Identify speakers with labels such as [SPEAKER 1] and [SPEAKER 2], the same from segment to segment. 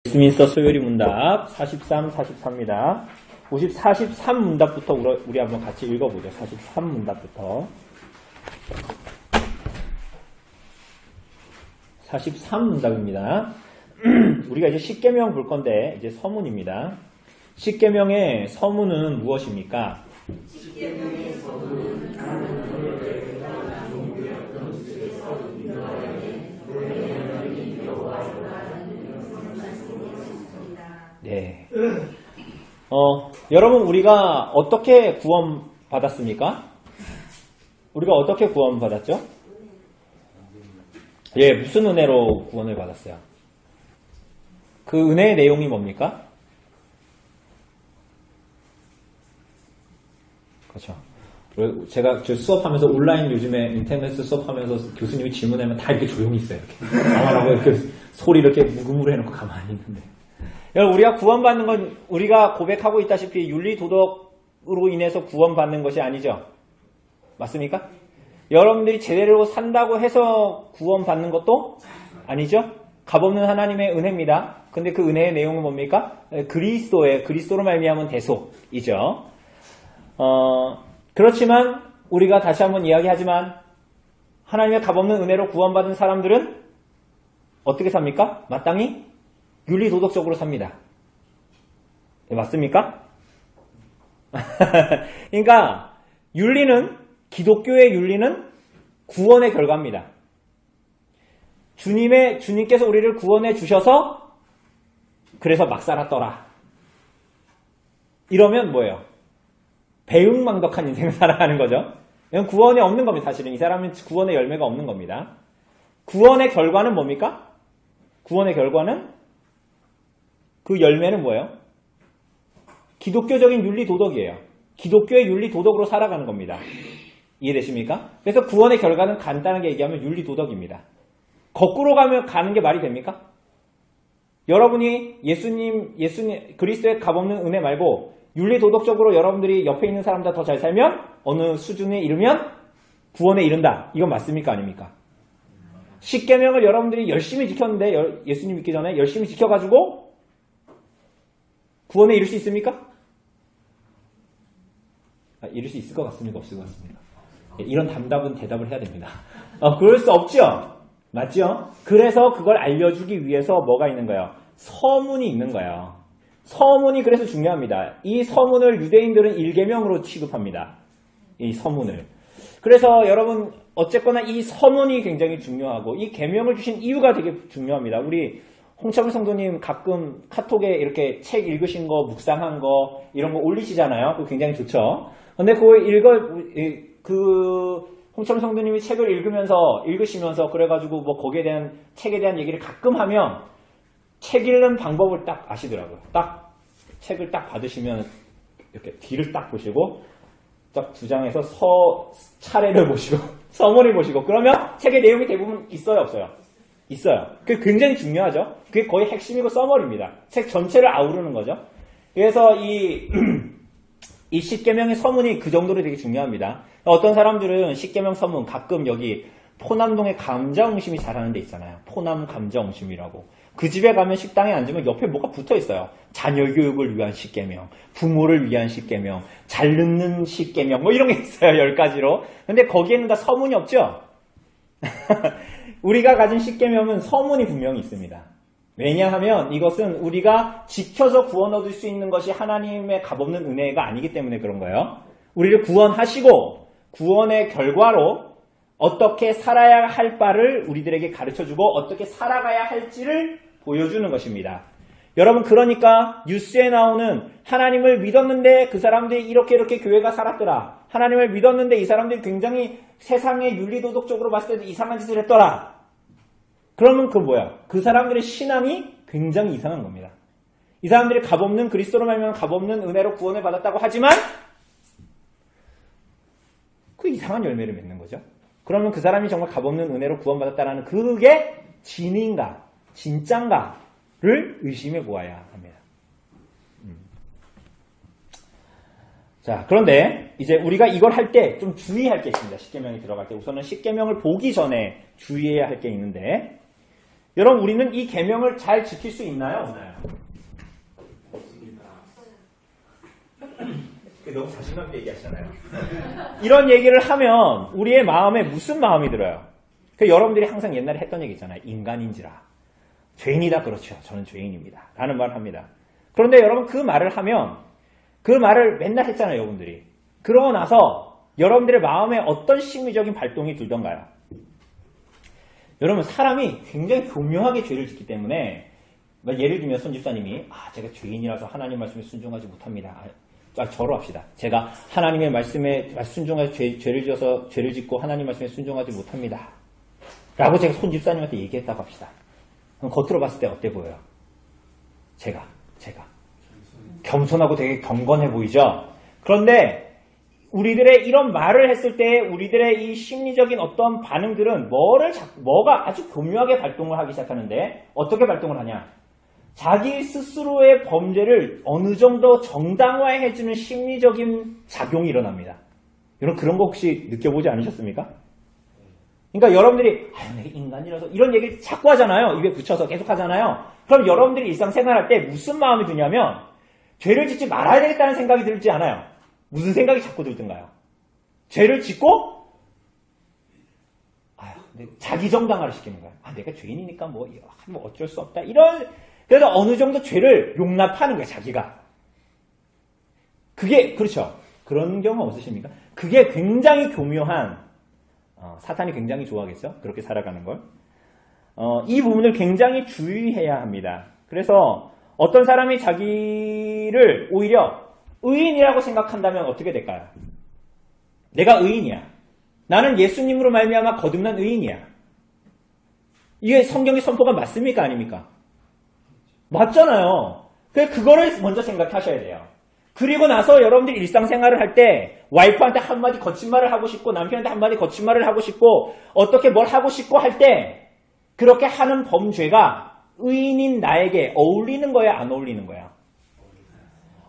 [SPEAKER 1] 웨스트민스터 소요리 문답 43, 44입니다. 43문답부터 우리 한번 같이 읽어보죠. 43문답부터. 43문답입니다. 우리가 이제 십계명 볼 건데 이제 서문입니다. 십계명의 서문은 무엇입니까?
[SPEAKER 2] 십계명의 서문은 다른 노래들과 종교였던 주에서 인도하여 여호와 좋아하는 말씀이었습니다.
[SPEAKER 1] 네. 여러분 우리가 어떻게 구원 받았습니까? 우리가 어떻게 구원 받았죠? 예, 무슨 은혜로 구원을 받았어요? 그 은혜의 내용이 뭡니까? 그렇죠. 제가 수업하면서 온라인 요즘에 인터넷 수업하면서 교수님이 질문하면 다 이렇게 조용히 있어요. 이렇게 가만하고 이렇게 소리 이렇게 무금으로 해놓고 가만히 있는데. 여러분 우리가 구원받는 건 우리가 고백하고 있다시피 윤리도덕으로 인해서 구원받는 것이 아니죠. 맞습니까? 여러분들이 제대로 산다고 해서 구원받는 것도 아니죠. 값없는 하나님의 은혜입니다. 근데 그 은혜의 내용은 뭡니까? 그리스도로 말미암은 대속이죠. 그렇지만 우리가 다시 한번 이야기하지만 하나님의 값없는 은혜로 구원받은 사람들은 어떻게 삽니까? 마땅히 윤리도덕적으로 삽니다. 네, 맞습니까? 그러니까 기독교의 윤리는 구원의 결과입니다. 주님께서 우리를 구원해 주셔서 그래서 막 살았더라. 이러면 뭐예요? 배은망덕한 인생을 살아가는 거죠. 이건 구원이 없는 겁니다. 사실은 이 사람은 구원의 열매가 없는 겁니다. 구원의 결과는 뭡니까? 구원의 결과는 그 열매는 뭐예요? 기독교적인 윤리도덕이에요. 기독교의 윤리도덕으로 살아가는 겁니다. 이해되십니까? 그래서 구원의 결과는 간단하게 얘기하면 윤리도덕입니다. 거꾸로 가는 게 말이 됩니까? 여러분이 예수님 그리스도의 값없는 은혜 말고 윤리도덕적으로 여러분들이 옆에 있는 사람보다 더 잘 살면 어느 수준에 이르면 구원에 이른다. 이건 맞습니까? 아닙니까? 십계명을 여러분들이 열심히 지켰는데 예수님 믿기 전에 열심히 지켜가지고 구원에 이룰 수 있습니까? 이룰 수 있을 것 같습니까? 없을 것 같습니까? 이런 답답은 대답을 해야 됩니다. 그럴 수 없죠? 맞죠? 그래서 그걸 알려주기 위해서 뭐가 있는 거예요? 서문이 있는 거예요. 서문이 그래서 중요합니다. 이 서문을 유대인들은 일계명으로 취급합니다. 이 서문을. 그래서 여러분 어쨌거나 이 서문이 굉장히 중요하고 이 계명을 주신 이유가 되게 중요합니다. 우리 홍철 성도님 가끔 카톡에 이렇게 책 읽으신 거, 묵상한 거 이런 거 올리시잖아요. 그거 굉장히 좋죠. 근데 홍철 성도님이 책을 읽으시면서 그래가지고 뭐 거기에 대한 책에 대한 얘기를 가끔 하면 책 읽는 방법을 딱 아시더라고요. 딱 책을 딱 받으시면 이렇게 뒤를 딱 보시고 딱 두 장에서 차례를 보시고 서문을 보시고 그러면 책의 내용이 대부분 있어요, 없어요? 있어요. 그게 굉장히 중요하죠. 그게 거의 핵심이고 서머리입니다. 책 전체를 아우르는 거죠. 그래서 이 십계명의 서문이 그 정도로 되게 중요합니다. 어떤 사람들은 십계명 서문 가끔 여기 포남동에 감자옹심이 잘하는 데 있잖아요. 포남 감자옹심이라고. 그 집에 가면 식당에 앉으면 옆에 뭐가 붙어 있어요. 자녀 교육을 위한 십계명, 부모를 위한 십계명, 잘 듣는 십계명 뭐 이런 게 있어요. 10가지로. 근데 거기에는 다 서문이 없죠. 우리가 가진 십계명은 서문이 분명히 있습니다. 왜냐하면 이것은 우리가 지켜서 구원 얻을 수 있는 것이 하나님의 값없는 은혜가 아니기 때문에 그런 거예요. 우리를 구원하시고 구원의 결과로 어떻게 살아야 할 바를 우리들에게 가르쳐주고 어떻게 살아가야 할지를 보여주는 것입니다. 여러분 그러니까 뉴스에 나오는 하나님을 믿었는데 그 사람들이 이렇게 교회가 살았더라. 하나님을 믿었는데 이 사람들이 굉장히 세상의 윤리도덕적으로 봤을 때도 이상한 짓을 했더라. 그러면 그 뭐야? 그 사람들의 신앙이 굉장히 이상한 겁니다. 이 사람들이 값없는 그리스도로 말미암아 값없는 은혜로 구원을 받았다고 하지만 그 이상한 열매를 맺는 거죠. 그러면 그 사람이 정말 값없는 은혜로 구원받았다라는 그게 진인가, 진짠가를 의심해 보아야 합니다. 자, 그런데 이제 우리가 이걸 할 때 좀 주의할 게 있습니다. 십계명이 들어갈 때 우선은 십계명을 보기 전에 주의해야 할 게 있는데 여러분 우리는 이 계명을 잘 지킬 수 있나요? 없나요? 너무 자신감 있게 얘기하시잖아요. 이런 얘기를 하면 우리의 마음에 무슨 마음이 들어요? 여러분들이 항상 옛날에 했던 얘기 있잖아요. 인간인지라. 죄인이다. 그렇죠. 저는 죄인입니다. 라는 말을 합니다. 그런데 여러분 그 말을 하면 그 말을 맨날 했잖아요. 여러분들이. 그러고 나서 여러분들의 마음에 어떤 심리적인 발동이 들던가요? 여러분 사람이 굉장히 교묘하게 죄를 짓기 때문에 예를 들면 손집사님이 제가 죄인이라서 하나님 말씀에 순종하지 못합니다. 저로 합시다. 제가 하나님의 말씀에 순종해서 죄를 지어서 죄를 짓고 하나님 말씀에 순종하지 못합니다. 라고 제가 손집사님한테 얘기했다고 합시다. 그럼 겉으로 봤을 때 어때 보여요? 제가 겸손하고 되게 경건해 보이죠? 그런데 우리들의 이런 말을 했을 때 우리들의 이 심리적인 어떤 반응들은 뭐가 아주 교묘하게 발동을 하기 시작하는데 어떻게 발동을 하냐? 자기 스스로의 범죄를 어느 정도 정당화해주는 심리적인 작용이 일어납니다. 여러분 그런 거 혹시 느껴보지 않으셨습니까? 그러니까 여러분들이 내가 인간이라서 이런 얘기를 자꾸 하잖아요. 입에 붙여서 계속 하잖아요. 그럼 여러분들이 일상생활할 때 무슨 마음이 드냐면 죄를 짓지 말아야 되겠다는 생각이 들지 않아요. 무슨 생각이 자꾸 들던가요? 죄를 짓고 자기 정당화를 시키는 거예요. 내가 죄인이니까 뭐 어쩔 수 없다. 그래서 어느 정도 죄를 용납하는 거예요. 자기가. 그게 그렇죠. 그런 경우 없으십니까? 그게 굉장히 교묘한 사탄이 굉장히 좋아하겠죠. 그렇게 살아가는 걸. 이 부분을 굉장히 주의해야 합니다. 그래서 어떤 사람이 자기를 오히려 의인이라고 생각한다면 어떻게 될까요? 내가 의인이야. 나는 예수님으로 말미암아 거듭난 의인이야. 이게 성경의 선포가 맞습니까? 아닙니까? 맞잖아요. 그거를 먼저 생각하셔야 돼요. 그리고 나서 여러분들이 일상생활을 할 때 와이프한테 한마디 거친 말을 하고 싶고 남편한테 한마디 거친 말을 하고 싶고 어떻게 뭘 하고 싶고 할 때 그렇게 하는 범죄가 의인인 나에게 어울리는 거야 안 어울리는 거야?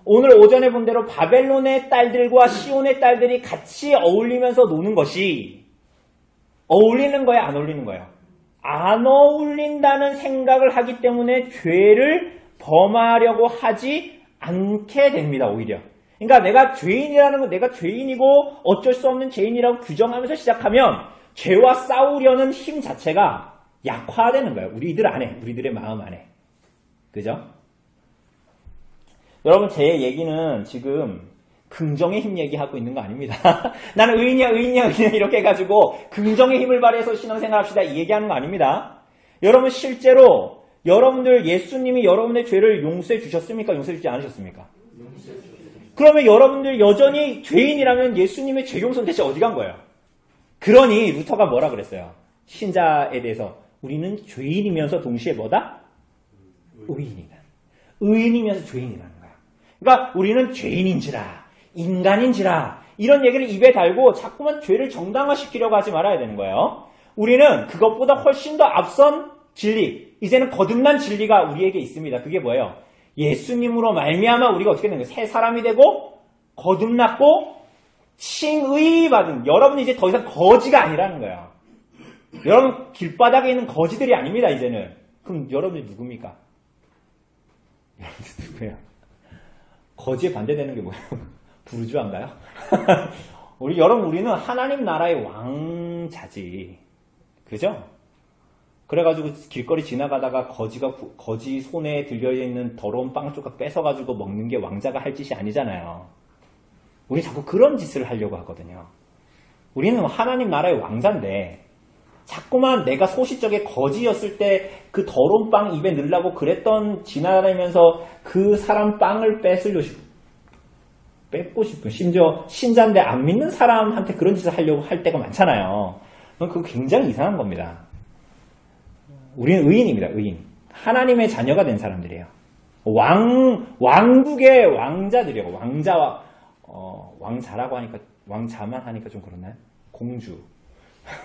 [SPEAKER 1] 오늘 오전에 본 대로 바벨론의 딸들과 시온의 딸들이 같이 어울리면서 노는 것이 어울리는 거야 안 어울리는 거야? 안 어울린다는 생각을 하기 때문에 죄를 범하려고 하지 않게 됩니다. 오히려. 그러니까 내가 죄인이라는 건 내가 죄인이고 어쩔 수 없는 죄인이라고 규정하면서 시작하면 죄와 싸우려는 힘 자체가 약화되는 거예요. 우리들 안에, 우리들의 마음 안에. 그죠? 여러분 제 얘기는 지금 긍정의 힘 얘기하고 있는 거 아닙니다. 나는 의인이야 이렇게 해가지고 긍정의 힘을 발휘해서 신앙생활 합시다 이 얘기하는 거 아닙니다. 여러분 실제로 여러분들 예수님이 여러분의 죄를 용서해 주셨습니까? 용서해 주지 않으셨습니까? 그러면 여러분들 여전히 죄인이라면 예수님의 죄 용서는 대체 어디 간 거예요? 그러니 루터가 뭐라 그랬어요? 신자에 대해서 우리는 죄인이면서 동시에 뭐다? 의인이다. 의인이면서 죄인이라는 거야. 그러니까 우리는 죄인인지라 인간인지라 이런 얘기를 입에 달고 자꾸만 죄를 정당화시키려고 하지 말아야 되는 거예요. 우리는 그것보다 훨씬 더 앞선 진리, 이제는 거듭난 진리가 우리에게 있습니다. 그게 뭐예요? 예수님으로 말미암아 우리가 어떻게 되는 거예요? 새 사람이 되고 거듭났고 칭의 받은 여러분이 이제 더 이상 거지가 아니라는 거예요. 여러분 길바닥에 있는 거지들이 아닙니다. 이제는. 그럼 여러분이 누굽니까? 여러분이 누구예요? 거지에 반대되는 게 뭐예요? 부르주아인가요? 우리는 하나님 나라의 왕자지. 그죠? 그래가지고 길거리 지나가다가 거지 손에 들려있는 더러운 빵 조각 뺏어가지고 먹는 게 왕자가 할 짓이 아니잖아요. 우리 자꾸 그런 짓을 하려고 하거든요. 우리는 하나님 나라의 왕자인데 자꾸만 내가 소시적에 거지였을 때 그 더러운 빵 입에 넣으려고 그랬던 지나다니면서 그 사람 빵을 뺏고 싶은 심지어 신자인데 안 믿는 사람한테 그런 짓을 하려고 할 때가 많잖아요. 그거 굉장히 이상한 겁니다. 우리는 의인입니다. 의인. 하나님의 자녀가 된 사람들이에요. 왕국의 왕자들이에요. 왕자와 왕자라고 하니까 왕자만 하니까 좀 그렇나요? 공주.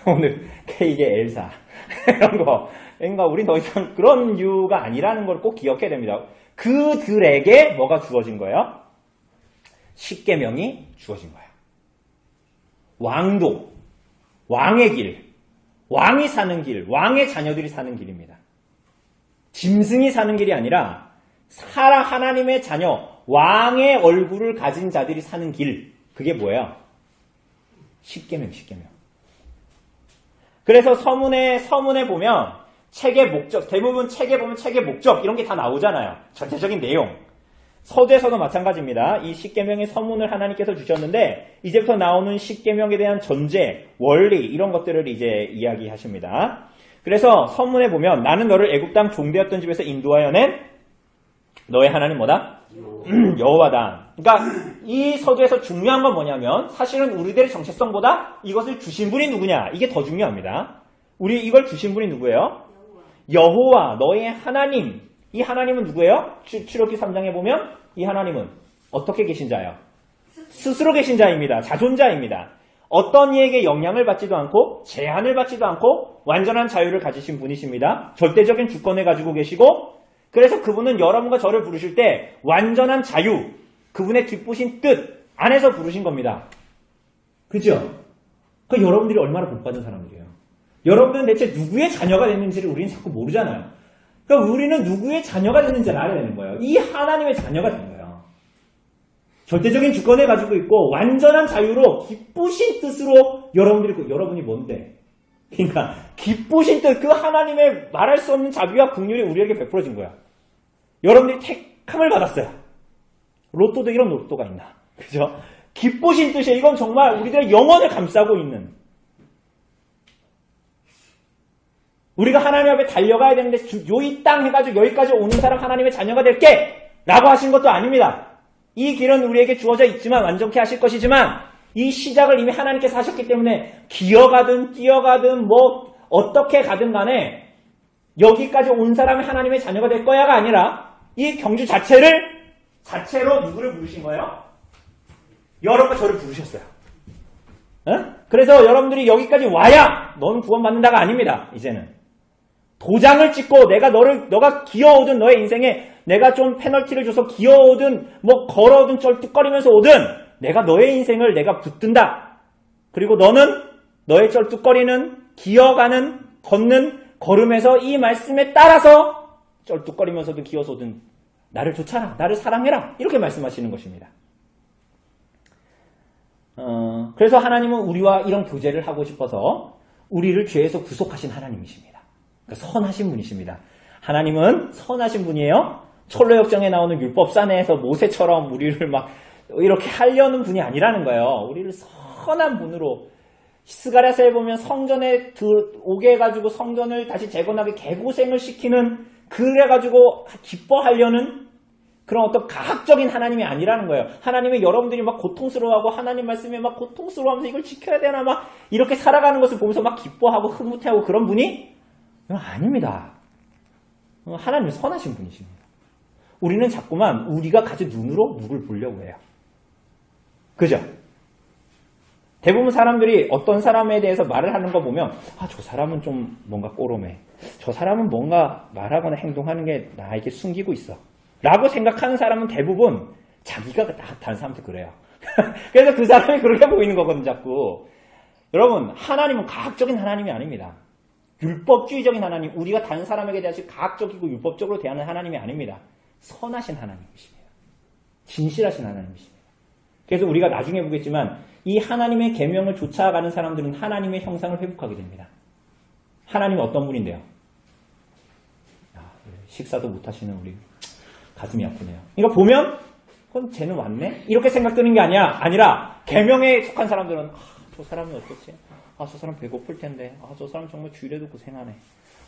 [SPEAKER 1] 오늘 케이크의 엘사 이런 거. 그러니까 우린 더 이상 그런 유가 아니라는 걸 꼭 기억해야 됩니다. 그들에게 뭐가 주어진 거예요? 십계명이 주어진 거예요. 왕도, 왕의 길, 왕이 사는 길, 왕의 자녀들이 사는 길입니다. 짐승이 사는 길이 아니라 하나님의 자녀, 왕의 얼굴을 가진 자들이 사는 길. 그게 뭐예요? 십계명. 그래서 서문에 보면 책의 목적, 대부분 책에 보면 책의 목적 이런 게 다 나오잖아요. 전체적인 내용. 서두에서도 마찬가지입니다. 이 십계명의 서문을 하나님께서 주셨는데 이제부터 나오는 십계명에 대한 전제, 원리 이런 것들을 이제 이야기하십니다. 그래서 서문에 보면 나는 너를 애굽 땅 종되었던 집에서 인도하여 낸 너의 하나님 뭐다? 여호와다. 그러니까 이 서두에서 중요한 건 뭐냐면 사실은 우리들의 정체성보다 이것을 주신 분이 누구냐 이게 더 중요합니다. 우리 이걸 주신 분이 누구예요? 여호와 너의 하나님. 이 하나님은 누구예요? 출애굽기 3장에 보면 이 하나님은 어떻게 계신 자예요? 스스로 계신 자입니다. 자존자입니다. 어떤 이에게 영향을 받지도 않고 제한을 받지도 않고 완전한 자유를 가지신 분이십니다. 절대적인 주권을 가지고 계시고 그래서 그분은 여러분과 저를 부르실 때 완전한 자유, 그분의 기쁘신 뜻 안에서 부르신 겁니다. 그죠? 그 여러분들이 얼마나 복받은 사람들이에요. 여러분들은 대체 누구의 자녀가 됐는지를 우리는 자꾸 모르잖아요. 그러니까 우리는 누구의 자녀가 됐는지를 알아야 되는 거예요. 이 하나님의 자녀가 된 거예요. 절대적인 주권을 가지고 있고 완전한 자유로 기쁘신 뜻으로 여러분이 뭔데? 그러니까 기쁘신 뜻, 그 하나님의 말할 수 없는 자비와 긍휼이 우리에게 베풀어진 거야. 여러분들이 택함을 받았어요. 로또도 이런 로또가 있나? 그죠? 기쁘신 뜻이에요. 이건 정말 우리들의 영혼을 감싸고 있는. 우리가 하나님 앞에 달려가야 되는데 이 땅 해가지고 여기까지 오는 사람 하나님의 자녀가 될게 라고 하신 것도 아닙니다. 이 길은 우리에게 주어져 있지만 완전케 하실 것이지만 이 시작을 이미 하나님께서 하셨기 때문에 기어가든 뛰어가든 뭐 어떻게 가든 간에 여기까지 온 사람이 하나님의 자녀가 될 거야가 아니라 이 경주 자체로 누구를 부르신 거예요? 여러분과 저를 부르셨어요. 그래서 여러분들이 여기까지 와야 너는 구원받는다가 아닙니다. 이제는 도장을 찍고 너가 기어오든 너의 인생에 내가 좀 페널티를 줘서 기어오든 뭐 걸어오든 쩔뚝거리면서 오든 내가 너의 인생을 내가 붙든다. 그리고 너는 너의 쩔뚝거리는 기어가는 걷는 걸음에서 이 말씀에 따라서 쩔뚝거리면서도 기어서 오든 나를 쫓아라. 나를 사랑해라. 이렇게 말씀하시는 것입니다. 그래서 하나님은 우리와 이런 교제를 하고 싶어서 우리를 죄에서 구속하신 하나님이십니다. 그러니까 선하신 분이십니다. 하나님은 선하신 분이에요. 철로역정에 나오는 율법사내에서 모세처럼 우리를 막 이렇게 하려는 분이 아니라는 거예요. 우리를 선한 분으로 스가랴서에 보면 성전에 오게 해가지고 성전을 다시 재건하게 개고생을 시키는 그래가지고 기뻐하려는 그런 어떤 가학적인 하나님이 아니라는 거예요. 하나님이 여러분들이 막 고통스러워하고 하나님 말씀에 막 고통스러워하면서 이걸 지켜야 되나 막 이렇게 살아가는 것을 보면서 막 기뻐하고 흐뭇해하고 그런 분이 아닙니다. 하나님은 선하신 분이십니다. 우리는 자꾸만 우리가 가진 눈으로 누굴 보려고 해요. 그죠? 대부분 사람들이 어떤 사람에 대해서 말을 하는 거 보면 저 사람은 좀 뭔가 꼬롬해. 저 사람은 뭔가 말하거나 행동하는 게 나에게 숨기고 있어. 라고 생각하는 사람은 대부분 자기가 다른 사람한테 그래요. 그래서 그 사람이 그렇게 보이는 거거든요, 자꾸. 여러분, 하나님은 가학적인 하나님이 아닙니다. 율법주의적인 하나님, 우리가 다른 사람에게 대해서 가학적이고 율법적으로 대하는 하나님이 아닙니다. 선하신 하나님이십니다. 진실하신 하나님이십니다. 그래서 우리가 나중에 보겠지만 이 하나님의 계명을 쫓아가는 사람들은 하나님의 형상을 회복하게 됩니다. 하나님은 어떤 분인데요? 식사도 못하시는 우리 가슴이 아프네요. 그러니까 보면 그건 쟤는 왔네? 이렇게 생각드는 게 아니라 계명에 속한 사람들은 저 사람이 어떻지? 저 사람 배고플 텐데. 저 사람 정말 주일에도 고생하네.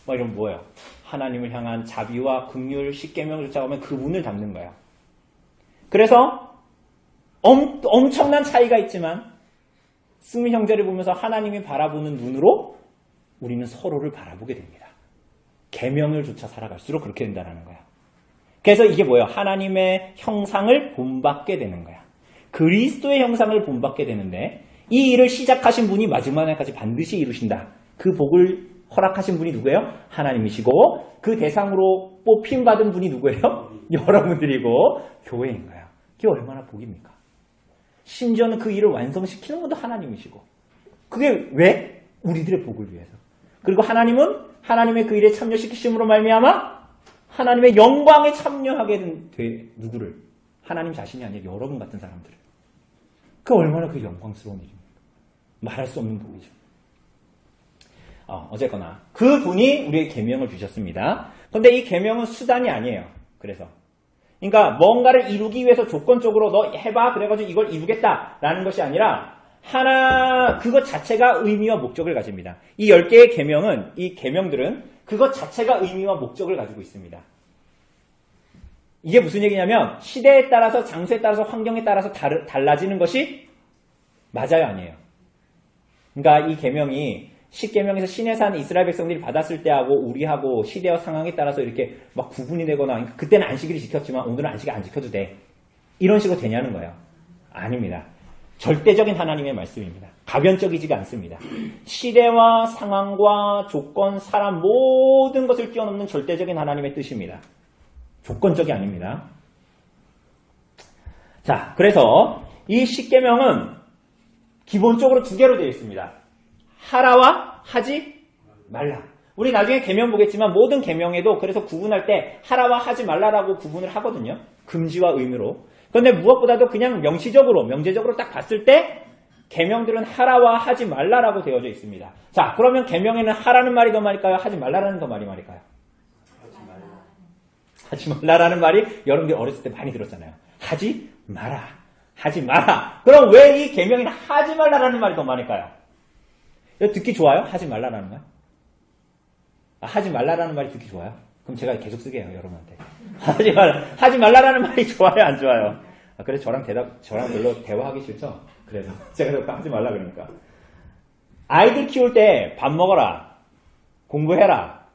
[SPEAKER 1] 막 이런 뭐예요? 하나님을 향한 자비와 긍휼, 십계명을 쫓아가면 그분을 닮는 거예요. 그래서 엄청난 차이가 있지만 승민 형제를 보면서 하나님이 바라보는 눈으로 우리는 서로를 바라보게 됩니다. 계명을 쫓아 살아갈수록 그렇게 된다는 거야. 그래서 이게 뭐예요? 하나님의 형상을 본받게 되는 거야. 그리스도의 형상을 본받게 되는데 이 일을 시작하신 분이 마지막에까지 반드시 이루신다. 그 복을 허락하신 분이 누구예요? 하나님이시고 그 대상으로 뽑힘받은 분이 누구예요? 여러분들이고 교회인 거야. 그게 얼마나 복입니까? 심지어는 그 일을 완성시키는 분도 하나님이시고 그게 왜? 우리들의 복을 위해서. 그리고 하나님은 하나님의 그 일에 참여시키심으로 말미암아 하나님의 영광에 참여하게 된 누구를? 하나님 자신이 아니라 여러분 같은 사람들을. 그 얼마나 그 영광스러운 일입니까? 말할 수 없는 복이죠. 어쨌거나 그 분이 우리에게 계명을 주셨습니다. 그런데 이 계명은 수단이 아니에요. 그러니까 뭔가를 이루기 위해서 조건적으로 너 해봐 그래가지고 이걸 이루겠다라는 것이 아니라 그것 자체가 의미와 목적을 가집니다. 이 10개의 계명은, 이 계명들은 그것 자체가 의미와 목적을 가지고 있습니다. 이게 무슨 얘기냐면 시대에 따라서, 장소에 따라서, 환경에 따라서 달라지는 것이 맞아요, 아니에요? 그러니까 이 계명이 10계명에서 시내산 이스라엘 백성들이 받았을 때하고 우리하고 시대와 상황에 따라서 이렇게 막 구분이 되거나, 그러니까 그때는 안식일이 지켰지만 오늘은 안식일 안 지켜도 돼, 이런 식으로 되냐는 거예요. 아닙니다. 절대적인 하나님의 말씀입니다. 가변적이지가 않습니다. 시대와 상황과 조건, 사람 모든 것을 뛰어넘는 절대적인 하나님의 뜻입니다. 조건적이 아닙니다. 자, 그래서 이 10계명은 기본적으로 2개로 되어 있습니다. 하라와 하지 말라. 우리 나중에 계명 보겠지만 모든 계명에도 그래서 구분할 때 하라와 하지 말라라고 구분을 하거든요. 금지와 의무로. 그런데 무엇보다도 그냥 명제적으로 딱 봤을 때 계명들은 하라와 하지 말라라고 되어져 있습니다. 자, 그러면 계명에는 하라는 말이 더 말일까요? 하지 말라라는 더 말이 말일까요? 하지 말라라는 말이 여러분들이 어렸을 때 많이 들었잖아요. 하지 마라. 하지 마라. 그럼 왜 이 계명에는 하지 말라라는 말이 더 많을까요? 이거 듣기 좋아요? 하지 말라라는 말? 하지 말라라는 말이 듣기 좋아요? 그럼 제가 계속 쓰게 해요, 여러분한테. 하지 말라라는 말이 좋아요, 안 좋아요? 그래서 저랑 별로 대화하기 싫죠? 그래서 제가 하지 말라 그러니까. 아이들 키울 때 밥 먹어라, 공부해라,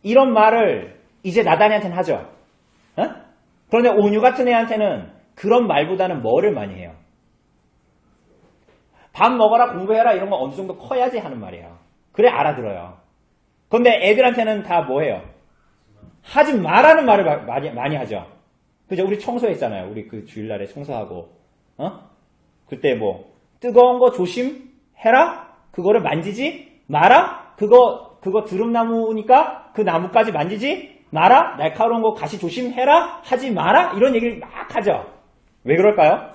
[SPEAKER 1] 이런 말을 이제 나단이한테는 하죠. 그런데 온유 같은 애한테는 그런 말보다는 뭐를 많이 해요? 밥 먹어라, 공부해라, 이런 거 어느 정도 커야지 하는 말이에요. 그래 알아들어요. 그런데 애들한테는 다 뭐해요? 하지 마라는 말을 많이 하죠. 그죠? 우리 청소했잖아요. 우리 그 주일날에 청소하고, 그때 뭐 뜨거운 거 조심해라. 그거를 만지지 마라. 그거 드름나무니까 그 나무까지 만지지 마라. 날카로운 거 가시 조심해라. 하지 마라. 이런 얘기를 막 하죠. 왜 그럴까요?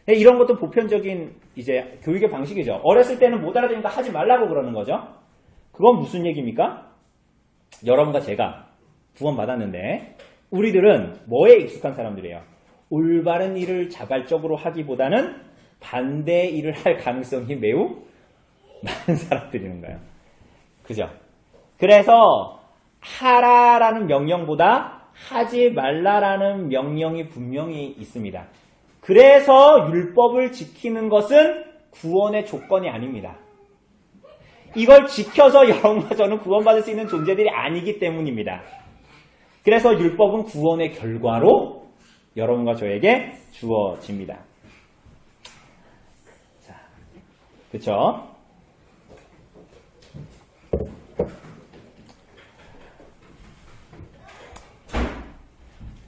[SPEAKER 1] 이런 것도 보편적인 이제 교육의 방식이죠. 어렸을 때는 못 알아들으니까 하지 말라고 그러는 거죠. 그건 무슨 얘기입니까? 여러분과 제가 구원받았는데 우리들은 뭐에 익숙한 사람들이에요? 올바른 일을 자발적으로 하기보다는 반대의 일을 할 가능성이 매우 많은 사람들이는 거예요. 그죠? 그래서 하라라는 명령보다 하지 말라라는 명령이 분명히 있습니다. 그래서 율법을 지키는 것은 구원의 조건이 아닙니다. 이걸 지켜서 여러분과 저는 구원받을 수 있는 존재들이 아니기 때문입니다. 그래서 율법은 구원의 결과로 여러분과 저에게 주어집니다. 자, 그렇죠?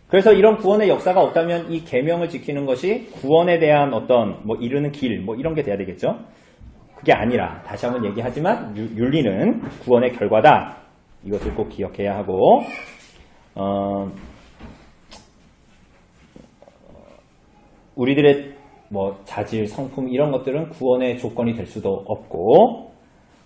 [SPEAKER 1] 그래서 이런 구원의 역사가 없다면 이 계명을 지키는 것이 구원에 대한 어떤 이르는 길 이런 게 돼야 되겠죠? 그게 아니라 다시 한번 얘기하지만 윤리는 구원의 결과다. 이것을 꼭 기억해야 하고 우리들의 자질, 성품 이런 것들은 구원의 조건이 될 수도 없고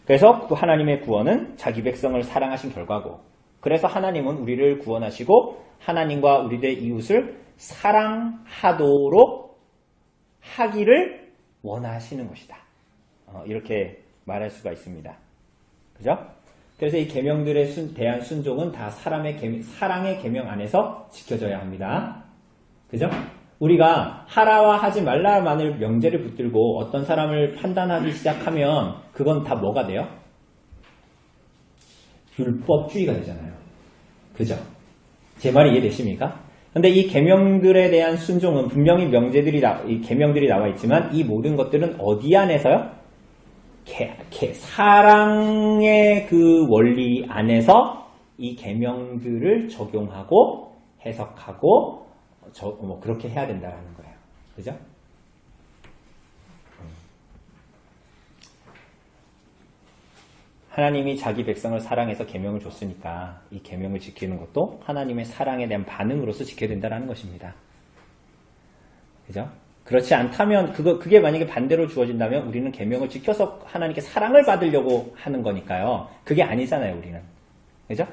[SPEAKER 1] 그래서 하나님의 구원은 자기 백성을 사랑하신 결과고 그래서 하나님은 우리를 구원하시고 하나님과 우리들의 이웃을 사랑하도록 하기를 원하시는 것이다. 이렇게 말할 수가 있습니다. 그죠? 그래서 이 계명들에 대한 순종은 다 사랑의 계명 안에서 지켜져야 합니다. 그죠? 우리가 하라와 하지 말라만을 명제를 붙들고 어떤 사람을 판단하기 시작하면 그건 다 뭐가 돼요? 율법주의가 되잖아요. 그죠? 제 말이 이해되십니까? 근데 이 계명들에 대한 순종은 분명히 이 계명들이 나와 있지만 이 모든 것들은 어디 안에서요? 사랑의 그 원리 안에서 이 계명들을 적용하고 해석하고 그렇게 해야 된다는 거예요. 그죠? 하나님이 자기 백성을 사랑해서 계명을 줬으니까 이 계명을 지키는 것도 하나님의 사랑에 대한 반응으로서 지켜야 된다는 것입니다. 그죠? 그렇지 않다면 그게 만약에 반대로 주어진다면 우리는 계명을 지켜서 하나님께 사랑을 받으려고 하는 거니까요. 그게 아니잖아요, 우리는. 그죠?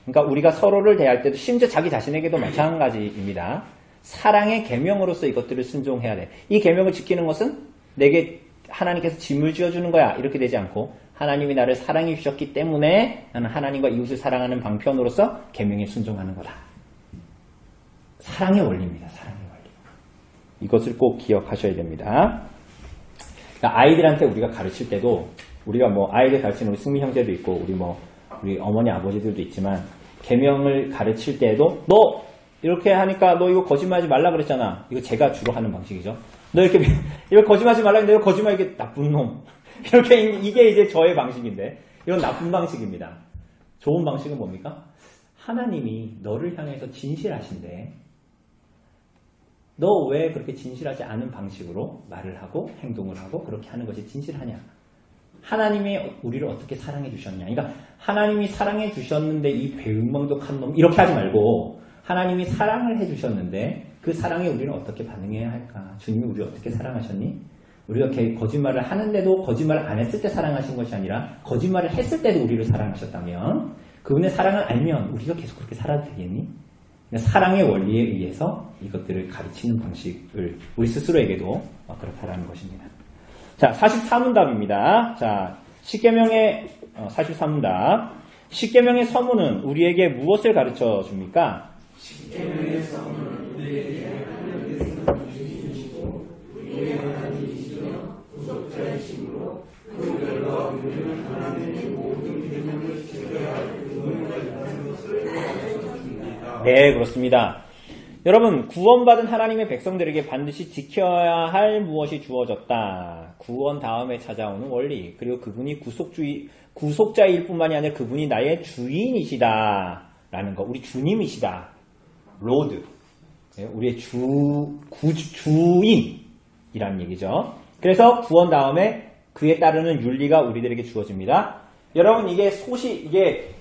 [SPEAKER 1] 그러니까 우리가 서로를 대할 때도 심지어 자기 자신에게도 마찬가지입니다. 사랑의 계명으로서 이것들을 순종해야 돼. 이 계명을 지키는 것은 내게 하나님께서 짐을 지어주는 거야. 이렇게 되지 않고 하나님이 나를 사랑해 주셨기 때문에 나는 하나님과 이웃을 사랑하는 방편으로서 계명에 순종하는 거다. 사랑의 원리입니다. 사랑의 원리. 이것을 꼭 기억하셔야 됩니다. 그러니까 아이들한테 우리가 가르칠 때도 우리가 뭐 아이들 가르치는 우리 승미 형제도 있고 우리 어머니 아버지들도 있지만 계명을 가르칠 때에도 너 이렇게 하니까 너 이거 거짓말하지 말라 그랬잖아. 이거 제가 주로 하는 방식이죠. 너 이렇게 이거 거짓말하지 말라 했는데 거짓말 이게 나쁜 놈. 이렇게 이게 이제 저의 방식인데 이건 나쁜 방식입니다. 좋은 방식은 뭡니까? 하나님이 너를 향해서 진실하신데 너 왜 그렇게 진실하지 않은 방식으로 말을 하고 행동을 하고 그렇게 하는 것이 진실하냐? 하나님이 우리를 어떻게 사랑해 주셨냐? 그러니까 하나님이 사랑해 주셨는데 이 배은망덕한 놈 이렇게 하지 말고 하나님이 사랑을 해 주셨는데 그 사랑에 우리는 어떻게 반응해야 할까? 주님이 우리를 어떻게 사랑하셨니? 우리가 거짓말을 하는데도 거짓말을 안 했을 때 사랑하신 것이 아니라 거짓말을 했을 때도 우리를 사랑하셨다면 그분의 사랑을 알면 우리가 계속 그렇게 살아도 되겠니? 사랑의 원리에 의해서 이것들을 가르치는 방식을 우리 스스로에게도 그렇다라는 것입니다. 자, 44문답입니다. 자, 십계명의 43문답. 십계명의 서문은 우리에게 무엇을 가르쳐 줍니까?
[SPEAKER 2] 십계명의 서문은 우리에게 하나님께서 주시고 우리의 하나님이시며 구속자이심으로 그 결과 우리는 하나님의 모든 계명을 지켜야 할 의무가 있다는 것을 가르쳐줍니다.
[SPEAKER 1] 네, 그렇습니다. 여러분, 구원받은 하나님의 백성들에게 반드시 지켜야 할 무엇이 주어졌다. 구원 다음에 찾아오는 원리, 그리고 그분이 구속자일 뿐만이 아니라 그분이 나의 주인이시다. 라는 거, 우리 주님이시다. 로드. 우리의 주인이라는 얘기죠. 그래서 구원 다음에 그에 따르는 윤리가 우리들에게 주어집니다. 여러분, 이게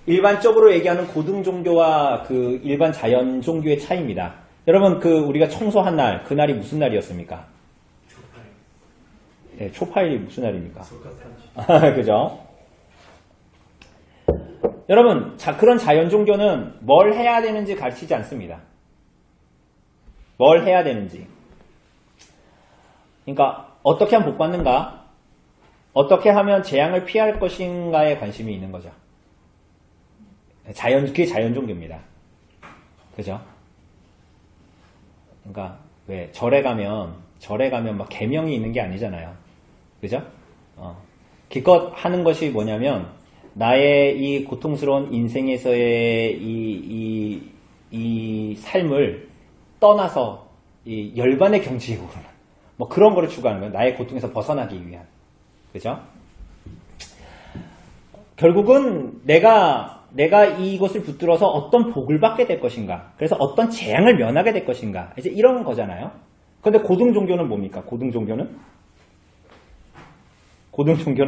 [SPEAKER 1] 일반적으로 얘기하는 고등 종교와 그 일반 자연 종교의 차이입니다. 여러분, 우리가 청소한 날, 그날이 무슨 날이었습니까?
[SPEAKER 2] 초파일.
[SPEAKER 1] 네, 초파일이 무슨 날입니까?
[SPEAKER 2] 속가산지.
[SPEAKER 1] 그죠? 여러분, 그런 자연 종교는 뭘 해야 되는지 가르치지 않습니다. 뭘 해야 되는지. 그러니까, 어떻게 하면 복 받는가? 어떻게 하면 재앙을 피할 것인가에 관심이 있는 거죠. 그게 자연 종교입니다. 그죠? 그러니까 왜 절에 가면 막 계명이 있는 게 아니잖아요. 그죠? 기껏 하는 것이 뭐냐면 나의 이 고통스러운 인생에서의 이 삶을 떠나서 이 열반의 경지에 오르는 뭐 그런 거를 추구하는 거예요. 나의 고통에서 벗어나기 위한. 그죠? 결국은 내가 이것을 붙들어서 어떤 복을 받게 될 것인가. 그래서 어떤 재앙을 면하게 될 것인가. 이제 이런 거잖아요. 근데 고등 종교는 뭡니까? 고등 종교는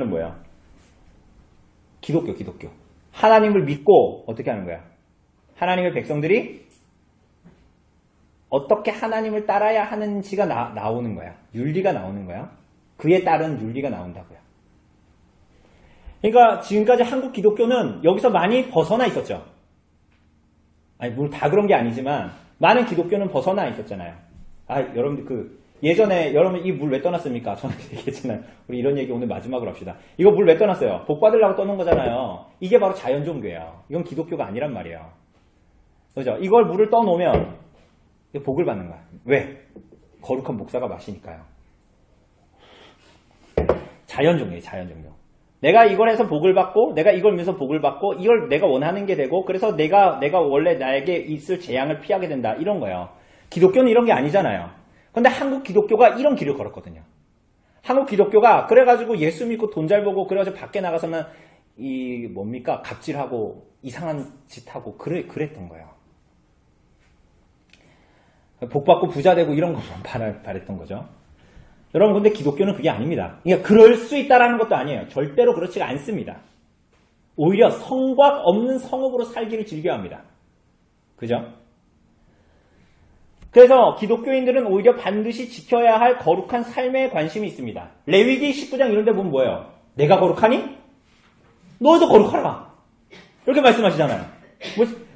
[SPEAKER 1] 뭐야? 기독교. 하나님을 믿고 어떻게 하는 거야? 하나님의 백성들이 어떻게 하나님을 따라야 하는지가 나오는 거야. 윤리가 나오는 거야. 그에 따른 윤리가 나온다고요. 그러니까 지금까지 한국 기독교는 여기서 많이 벗어나 있었죠. 아니, 물론 다 그런 게 아니지만 많은 기독교는 벗어나 있었잖아요. 여러분들 예전에 여러분 이 물 왜 떠났습니까? 저는 얘기했잖아요. 우리 이런 얘기 오늘 마지막으로 합시다. 이거 물 왜 떠났어요? 복 받으려고 떠는 거잖아요. 이게 바로 자연 종교예요. 이건 기독교가 아니란 말이에요. 그죠? 이걸 물을 떠놓으면 복을 받는 거야. 왜? 거룩한 목사가 마시니까요. 자연 종교예요, 자연 종교. 내가 이걸 해서 복을 받고, 내가 이걸 위해서 복을 받고, 이걸 내가 원하는 게 되고, 그래서 내가 원래 나에게 있을 재앙을 피하게 된다. 이런 거예요. 기독교는 이런 게 아니잖아요. 근데 한국 기독교가 이런 길을 걸었거든요. 한국 기독교가 그래가지고 예수 믿고 돈 잘 벌고, 그래가지고 밖에 나가서는 갑질하고, 이상한 짓 하고, 그랬던 거예요. 복 받고 부자 되고 이런 것만 바랬던 거죠. 여러분, 근데 기독교는 그게 아닙니다. 그러니까 그럴 수 있다라는 것도 아니에요. 절대로 그렇지가 않습니다. 오히려 성곽 없는 성읍으로 살기를 즐겨합니다. 그죠? 그래서 기독교인들은 오히려 반드시 지켜야 할 거룩한 삶에 관심이 있습니다. 레위기 19장 이런 데 보면 뭐예요? 내가 거룩하니? 너도 거룩하라. 이렇게 말씀하시잖아요.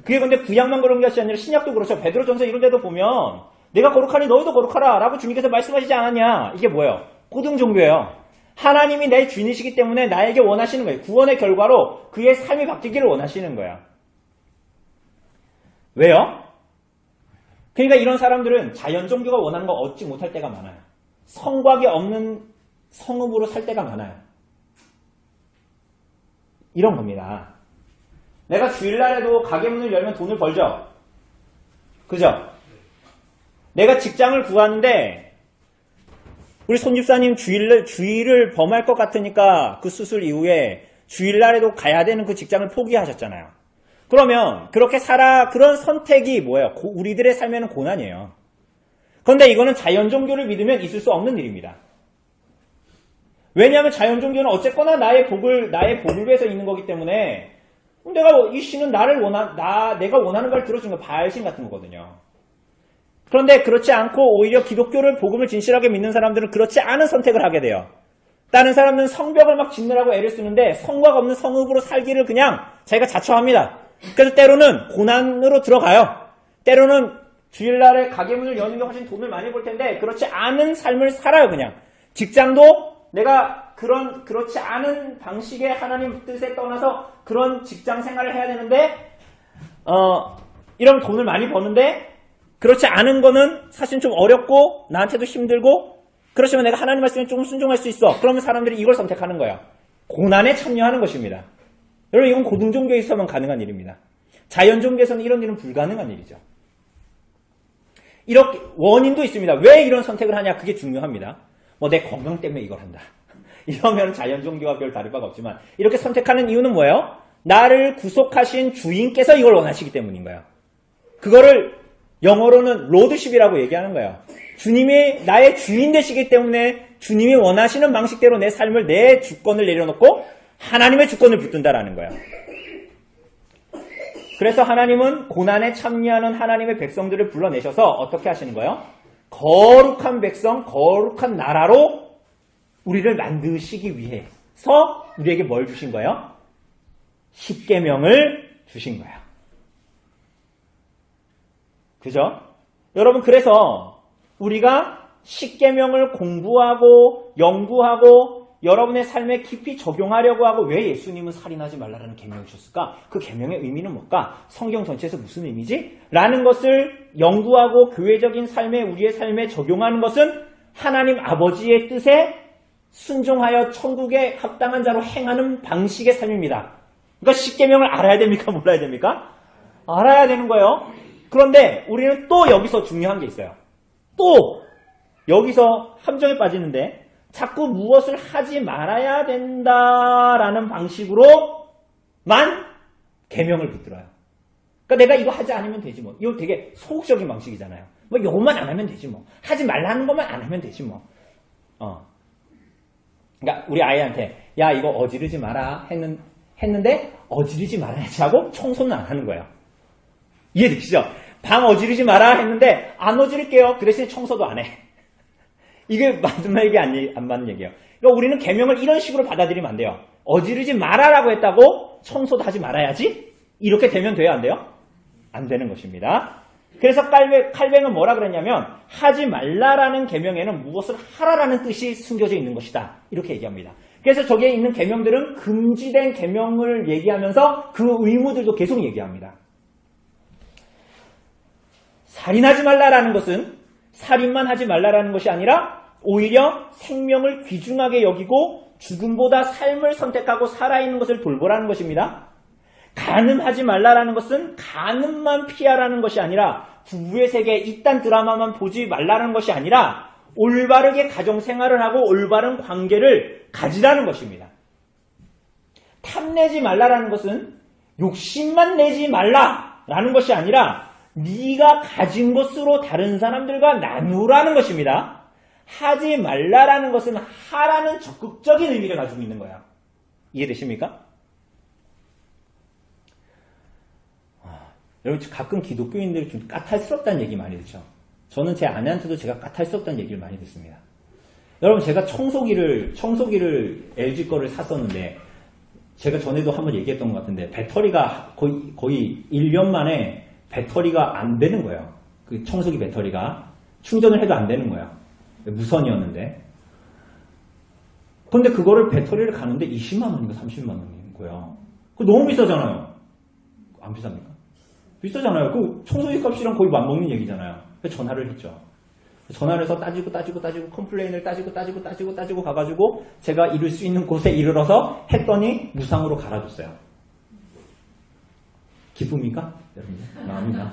[SPEAKER 1] 그게 근데 구약만 그런 것이 아니라 신약도 그렇죠. 베드로전서 이런 데도 보면 내가 거룩하니 너희도 거룩하라 라고 주님께서 말씀하시지 않았냐. 이게 뭐예요? 고등종교예요. 하나님이 내 주인이시기 때문에 나에게 원하시는 거예요. 구원의 결과로 그의 삶이 바뀌기를 원하시는 거예요. 왜요? 그러니까 이런 사람들은 자연종교가 원하는 거 얻지 못할 때가 많아요. 성곽이 없는 성읍으로 살 때가 많아요. 이런 겁니다. 내가 주일날에도 가게 문을 열면 돈을 벌죠? 그죠? 내가 직장을 구하는데 우리 손집사님 주일을 범할 것 같으니까 그 수술 이후에 주일날에도 가야 되는 그 직장을 포기하셨잖아요. 그러면 그렇게 그런 선택이 뭐예요? 우리들의 삶에는 고난이에요. 그런데 이거는 자연종교를 믿으면 있을 수 없는 일입니다. 왜냐하면 자연종교는 어쨌거나 나의 복을 위해서 있는 거기 때문에 이 신은 내가 원하는 걸 들어준 거 바알신 같은 거거든요. 그런데 그렇지 않고 오히려 기독교를 복음을 진실하게 믿는 사람들은 그렇지 않은 선택을 하게 돼요. 다른 사람들은 성벽을 막 짓느라고 애를 쓰는데 성곽 없는 성읍으로 살기를 그냥 자기가 자처합니다. 그래서 때로는 고난으로 들어가요. 때로는 주일날에 가게 문을 여는 게 훨씬 돈을 많이 벌 텐데 그렇지 않은 삶을 살아요. 그냥 직장도 내가 그렇지 않은 방식의 하나님 뜻에 떠나서 그런 직장 생활을 해야 되는데 이러면 돈을 많이 버는데 그렇지 않은 거는 사실 좀 어렵고 나한테도 힘들고 그렇지만 내가 하나님 말씀에 조금 순종할 수 있어. 그러면 사람들이 이걸 선택하는 거예요. 고난에 참여하는 것입니다. 여러분 이건 고등종교에서만 가능한 일입니다. 자연종교에서는 이런 일은 불가능한 일이죠. 이렇게 원인도 있습니다. 왜 이런 선택을 하냐 그게 중요합니다. 내 건강 때문에 이걸 한다. 이러면 자연종교와 별 다를 바가 없지만 이렇게 선택하는 이유는 뭐예요? 나를 구속하신 주인께서 이걸 원하시기 때문인 거예요. 그거를 영어로는 로드십이라고 얘기하는 거예요. 주님이 나의 주인 되시기 때문에 주님이 원하시는 방식대로 내 삶을 내 주권을 내려놓고 하나님의 주권을 붙든다라는 거예요. 그래서 하나님은 고난에 참여하는 하나님의 백성들을 불러내셔서 어떻게 하시는 거예요? 거룩한 백성, 거룩한 나라로 우리를 만드시기 위해서 우리에게 뭘 주신 거예요? 십계명을 주신 거예요. 그죠? 여러분 그래서 우리가 십계명을 공부하고 연구하고 여러분의 삶에 깊이 적용하려고 하고 왜 예수님은 살인하지 말라라는 계명을 주셨을까? 그 계명의 의미는 뭘까? 성경 전체에서 무슨 의미지? 라는 것을 연구하고 교회적인 삶에 우리의 삶에 적용하는 것은 하나님 아버지의 뜻에 순종하여 천국에 합당한 자로 행하는 방식의 삶입니다. 그러니까 십계명을 알아야 됩니까? 몰라야 됩니까? 알아야 되는 거예요. 그런데 우리는 또 여기서 중요한 게 있어요. 또 여기서 함정에 빠지는데 자꾸 무엇을 하지 말아야 된다라는 방식으로만 계명을 붙들어요. 그러니까 내가 이거 하지 않으면 되지 뭐. 이거 되게 소극적인 방식이잖아요. 요것만 안 하면 되지 뭐. 하지 말라는 것만 안 하면 되지 뭐. 그러니까 우리 아이한테 야 이거 어지르지 마라 했는데 어지르지 말아야지 하고 청소는 안 하는 거예요. 이해되시죠? 방 어지르지 마라 했는데 안 어지를게요. 그 대신에 청소도 안 해. 이게 맞는 얘기 안 맞는 얘기예요. 그러니까 우리는 계명을 이런 식으로 받아들이면 안 돼요. 어지르지 마라라고 했다고 청소도 하지 말아야지? 이렇게 되면 돼요? 안 돼요? 안 되는 것입니다. 그래서 칼뱅은 뭐라 그랬냐면 하지 말라라는 계명에는 무엇을 하라라는 뜻이 숨겨져 있는 것이다. 이렇게 얘기합니다. 그래서 저기에 있는 계명들은 금지된 계명을 얘기하면서 그 의무들도 계속 얘기합니다. 살인하지 말라라는 것은 살인만 하지 말라라는 것이 아니라 오히려 생명을 귀중하게 여기고 죽음보다 삶을 선택하고 살아있는 것을 돌보라는 것입니다. 간음하지 말라라는 것은 간음만 피하라는 것이 아니라 부부의 세계 이딴 드라마만 보지 말라는 것이 아니라 올바르게 가정생활을 하고 올바른 관계를 가지라는 것입니다. 탐내지 말라라는 것은 욕심만 내지 말라라는 것이 아니라 네가 가진 것으로 다른 사람들과 나누라는 것입니다. 하지 말라라는 것은 하라는 적극적인 의미를 가지고 있는 거야. 이해되십니까? 여러분 가끔 기독교인들이 좀 까탈스럽다는 얘기 많이 듣죠. 저는 제 아내한테도 제가 까탈스럽다는 얘기를 많이 듣습니다. 여러분 제가 청소기를 LG 거를 샀었는데 제가 전에도 한번 얘기했던 것 같은데 배터리가 거의 1년 만에 배터리가 안 되는 거예요. 그 청소기 배터리가 충전을 해도 안 되는 거예요. 무선이었는데. 근데 그거를 배터리를 가는데 20만 원인가 30만 원인 거예요. 그거 너무 비싸잖아요. 안 비쌉니까? 비싸잖아요. 그 청소기 값이랑 거의 맞먹는 얘기잖아요. 그래서 전화를 했죠. 전화를 해서 따지고 컴플레인을 따지고 가가지고 제가 이룰 수 있는 곳에 이르러서 했더니 무상으로 갈아줬어요. 기쁩니까? 여러분? 마음이다.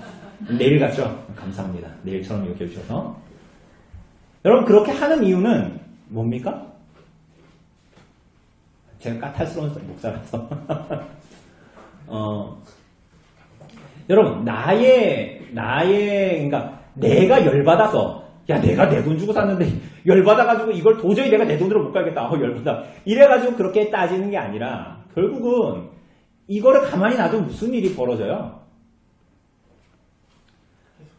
[SPEAKER 1] 내일 가죠? 감사합니다. 내일처럼 이렇게 해주셔서. 여러분 그렇게 하는 이유는 뭡니까? 제가 까탈스러운 목사라서. 여러분 그러니까 내가 열받아서 야 내가 내 돈 주고 샀는데 열받아가지고 이걸 도저히 내가 내 돈으로 못 가겠다. 열받아. 이래가지고 그렇게 따지는 게 아니라 결국은 이거를 가만히 놔두면 무슨 일이 벌어져요?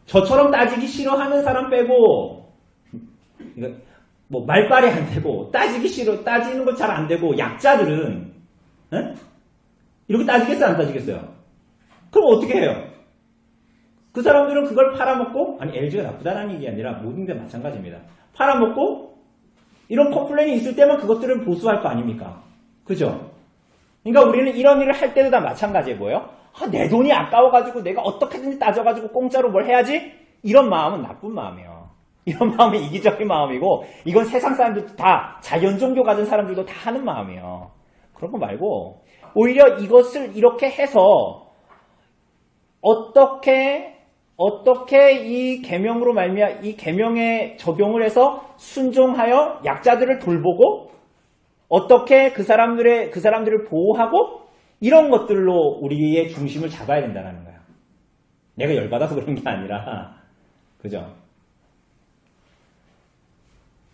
[SPEAKER 1] 저처럼 따지기 싫어하는 사람 빼고 그러니까 뭐 말빨이 안 되고 따지는 거 잘 안 되고 약자들은 에? 이렇게 따지겠어요? 안 따지겠어요? 그럼 어떻게 해요? 그 사람들은 그걸 팔아먹고 아니 LG가 나쁘다는 얘기 아니라 모든 데 마찬가지입니다. 팔아먹고 이런 컴플레인이 있을 때만 그것들을 보수할 거 아닙니까? 그죠? 그러니까 우리는 이런 일을 할 때도 다 마찬가지에 뭐예요? 내 돈이 아까워가지고 내가 어떻게든지 따져가지고 공짜로 뭘 해야지? 이런 마음은 나쁜 마음이에요. 이런 마음은 이기적인 마음이고 이건 세상 사람들도 다 자연 종교 가진 사람들도 다 하는 마음이에요. 그런 거 말고 오히려 이것을 이렇게 해서 어떻게 이 계명으로 말미암아 이 계명에 적용을 해서 순종하여 약자들을 돌보고 어떻게 그 사람들을 보호하고 이런 것들로 우리의 중심을 잡아야 된다는 거예요. 내가 열받아서 그런 게 아니라 그죠?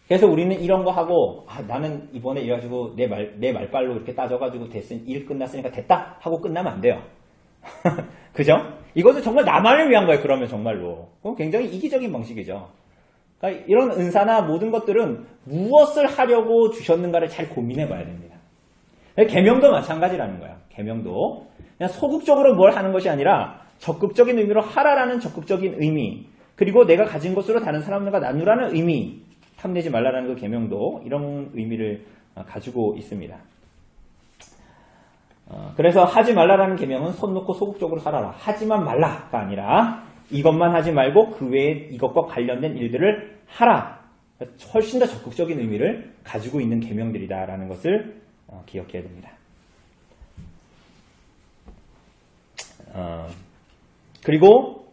[SPEAKER 1] 그래서 우리는 이런 거 하고 나는 이번에 이래가지고 내 말빨로 이렇게 따져가지고 일 끝났으니까 됐다 하고 끝나면 안 돼요. 그죠? 이것은 정말 나만을 위한 거예요. 그러면 정말로. 그건 굉장히 이기적인 방식이죠. 그러니까 이런 은사나 모든 것들은 무엇을 하려고 주셨는가를 잘 고민해 봐야 됩니다. 계명도 마찬가지라는 거야. 계명도 그냥 소극적으로 뭘 하는 것이 아니라 적극적인 의미로 하라라는 적극적인 의미, 그리고 내가 가진 것으로 다른 사람들과 나누라는 의미, 탐내지 말라라는 그 계명도 이런 의미를 가지고 있습니다. 그래서 하지 말라라는 계명은 손 놓고 소극적으로 살아라. 하지만 말라가 아니라 이것만 하지 말고 그 외에 이것과 관련된 일들을 하라. 훨씬 더 적극적인 의미를 가지고 있는 계명들이다라는 것을 기억해야 됩니다. 그리고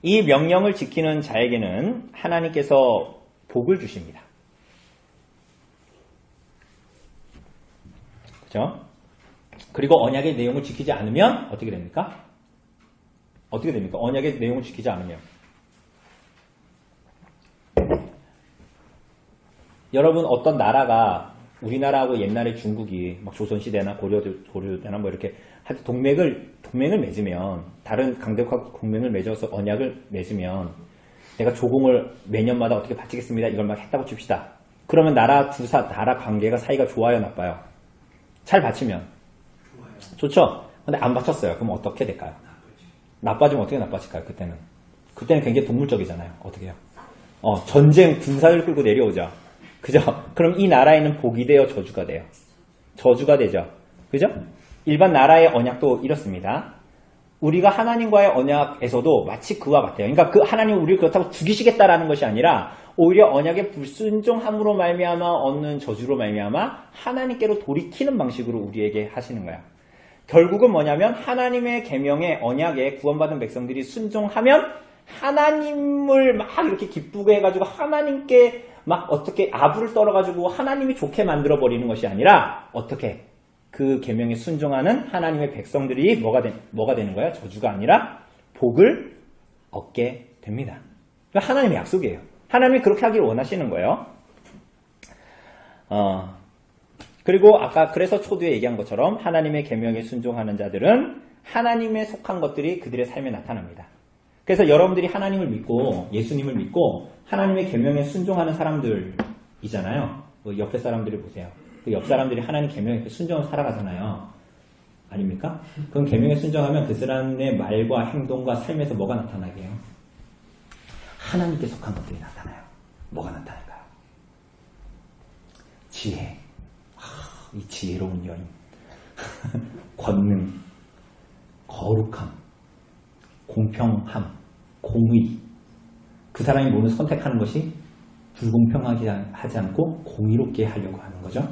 [SPEAKER 1] 이 명령을 지키는 자에게는 하나님께서 복을 주십니다. 그렇죠? 그리고 언약의 내용을 지키지 않으면 어떻게 됩니까? 어떻게 됩니까? 언약의 내용을 지키지 않으면. 여러분 어떤 나라가 우리나라하고 옛날에 중국이 막 조선시대나 고려시대나 뭐 이렇게 동맹을 맺으면 다른 강대국하고 동맹을 맺어서 언약을 맺으면 내가 조공을 매년마다 어떻게 바치겠습니다. 이걸 막 했다고 칩시다. 그러면 나라 관계가 사이가 좋아요, 나빠요? 잘 바치면 좋죠. 근데 안 바쳤어요. 그럼 어떻게 될까요? 나빠지면 어떻게 나빠질까요? 그때는 굉장히 동물적이잖아요. 어떻게 해요? 전쟁 군사를 끌고 내려오죠. 그죠? 그럼 이 나라에는 복이 돼요, 저주가 돼요? 저주가 되죠. 그죠? 일반 나라의 언약도 이렇습니다. 우리가 하나님과의 언약에서도 마치 그와 같아요. 그러니까 그 하나님 우리를 그렇다고 죽이시겠다라는 것이 아니라 오히려 언약의 불순종함으로 말미암아 얻는 저주로 말미암아 하나님께로 돌이키는 방식으로 우리에게 하시는 거야. 결국은 뭐냐면 하나님의 계명에 언약에 구원받은 백성들이 순종하면 하나님을 막 이렇게 기쁘게 해가지고 하나님께 막 어떻게 아부를 떨어가지고 하나님이 좋게 만들어 버리는 것이 아니라 어떻게 그 계명에 순종하는 하나님의 백성들이 뭐가 되는 거야? 저주가 아니라 복을 얻게 됩니다. 그러니까 하나님의 약속이에요. 하나님이 그렇게 하기를 원하시는 거예요. 그리고 아까 그래서 초두에 얘기한 것처럼 하나님의 계명에 순종하는 자들은 하나님에 속한 것들이 그들의 삶에 나타납니다. 그래서 여러분들이 하나님을 믿고 예수님을 믿고 하나님의 계명에 순종하는 사람들이잖아요. 옆에 사람들을 보세요. 그 옆 사람들이 하나님 계명에 순종을 살아가잖아요. 아닙니까? 그럼 계명에 순종하면 그 사람의 말과 행동과 삶에서 뭐가 나타나게 해요? 하나님께 속한 것들이 나타나요. 뭐가 나타날까요? 지혜. 이 지혜로운 여인. 권능. 거룩함. 공평함. 공의. 그 사람이 뭐를 선택하는 것이 불공평하게 하지 않고 공의롭게 하려고 하는 거죠.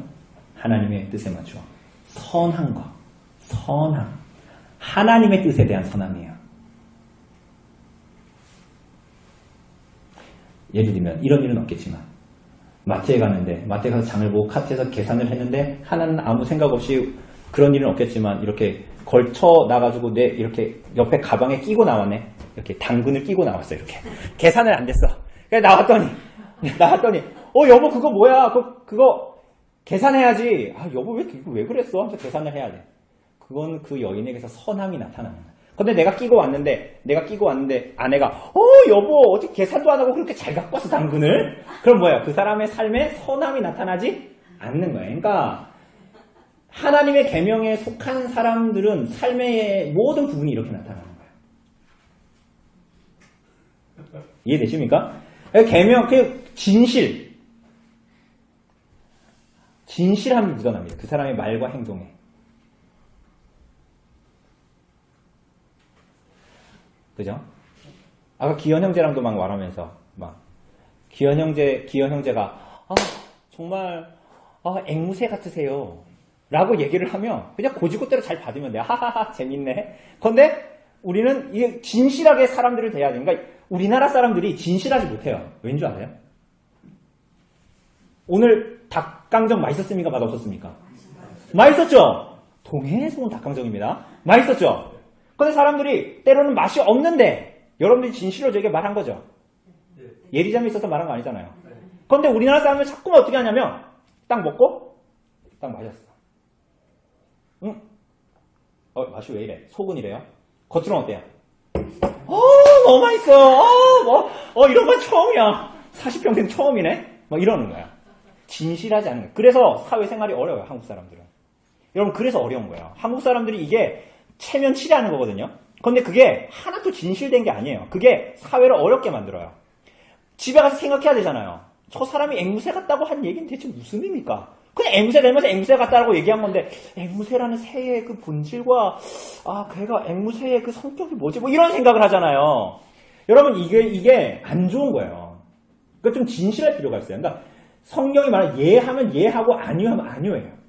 [SPEAKER 1] 하나님의 뜻에 맞추어. 선함과 선함. 하나님의 뜻에 대한 선함이에요. 예를 들면 이런 일은 없겠지만 마트에 갔는데 마트에 가서 장을 보고 카트에서 계산을 했는데 하나는 아무 생각 없이 그런 일은 없겠지만 이렇게 걸쳐 나가지고 내 이렇게 옆에 가방에 끼고 나왔네. 이렇게 당근을 끼고 나왔어. 이렇게 계산을 안 됐어. 그래서 나왔더니 여보 그거 뭐야? 그거 계산해야지. 여보 왜 그랬어? 하면서 계산을 해야 돼. 그건 그 여인에게서 선함이 나타나는 거야. 근데 내가 끼고 왔는데 아내가 여보 어떻게 계산도 안 하고 그렇게 잘 갖고 왔어 당근을? 그럼 뭐야? 그 사람의 삶에 선함이 나타나지 않는 거야. 그러니까 하나님의 계명에 속한 사람들은 삶의 모든 부분이 이렇게 나타나는 거야. 이해되십니까? 계명, 진실함이 묻어납니다. 그 사람의 말과 행동에. 그죠? 아까 기현 형제랑도 막 말하면서, 기현 형제가, 정말, 앵무새 같으세요. 라고 얘기를 하면, 그냥 고지고대로 잘 받으면 돼요. 하하하, 재밌네. 근데, 우리는 이게 진실하게 사람들을 대해야 돼. 그러니까, 우리나라 사람들이 진실하지 못해요. 왠지 아세요? 오늘 닭강정 맛있었습니까? 맛없었습니까? 맛있었죠? 동해에서 온 닭강정입니다. 맛있었죠? 근데 사람들이 때로는 맛이 없는데 여러분들이 진실로 저에게 말한 거죠. 예리잠이 있어서 말한 거 아니잖아요. 그런데 우리나라 사람들 자꾸만 어떻게 하냐면 딱 먹고 딱 마셨어. 응? 맛이 왜 이래? 속은 이래요? 겉으로는 어때요? 너무 맛있어. 이런 건 처음이야. 40평생 처음이네. 이러는 거야. 진실하지 않은 거야. 그래서 사회생활이 어려워요. 한국 사람들은. 여러분 그래서 어려운 거예요. 한국 사람들이 이게 체면 치레하는 거거든요. 근데 그게 하나도 진실된 게 아니에요. 그게 사회를 어렵게 만들어요. 집에 가서 생각해야 되잖아요. 저 사람이 앵무새 같다고 한 얘기는 대체 무슨 의미입니까? 그냥 앵무새 닮아서 앵무새 같다라고 얘기한 건데 앵무새라는 새의 그 본질과 걔가 앵무새의 그 성격이 뭐지? 이런 생각을 하잖아요. 여러분 이게 안 좋은 거예요. 그러니까 좀 진실할 필요가 있어요. 그러니까 성경이 말하는 예하면 예하고 아니하면 아니에요.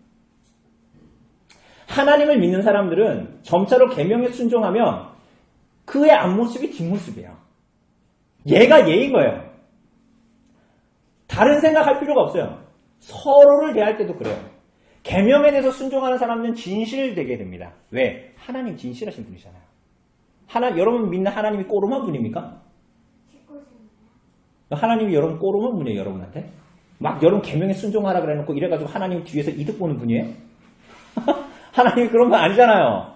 [SPEAKER 1] 하나님을 믿는 사람들은 점차로 계명에 순종하면 그의 앞모습이 뒷모습이에요. 얘가 얘인 거예요. 다른 생각할 필요가 없어요. 서로를 대할 때도 그래요. 계명에 대해서 순종하는 사람은 진실되게 됩니다. 왜? 하나님 진실하신 분이잖아요. 여러분 믿는 하나님이 꼬름한 분입니까? 하나님이 여러분 꼬름한 분이에요. 여러분한테? 막 여러분 계명에 순종하라 그래놓고 이래가지고 하나님 뒤에서 이득 보는 분이에요? 하나님이 그런 건 아니잖아요.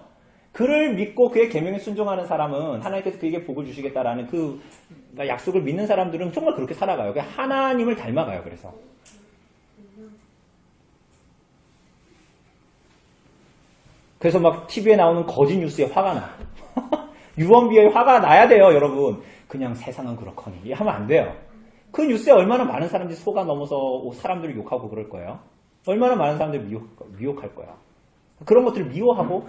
[SPEAKER 1] 그를 믿고 그의 계명에 순종하는 사람은 하나님께서 그에게 복을 주시겠다라는 그 약속을 믿는 사람들은 정말 그렇게 살아가요. 하나님을 닮아가요. 그래서 막 TV에 나오는 거짓 뉴스에 화가 나. 유언비어에 화가 나야 돼요, 여러분. 그냥 세상은 그렇거니 하면 안 돼요. 그 뉴스에 얼마나 많은 사람들이 속아 넘어서 사람들을 욕하고 그럴 거예요. 얼마나 많은 사람들이 미혹할 거야. 그런 것들을 미워하고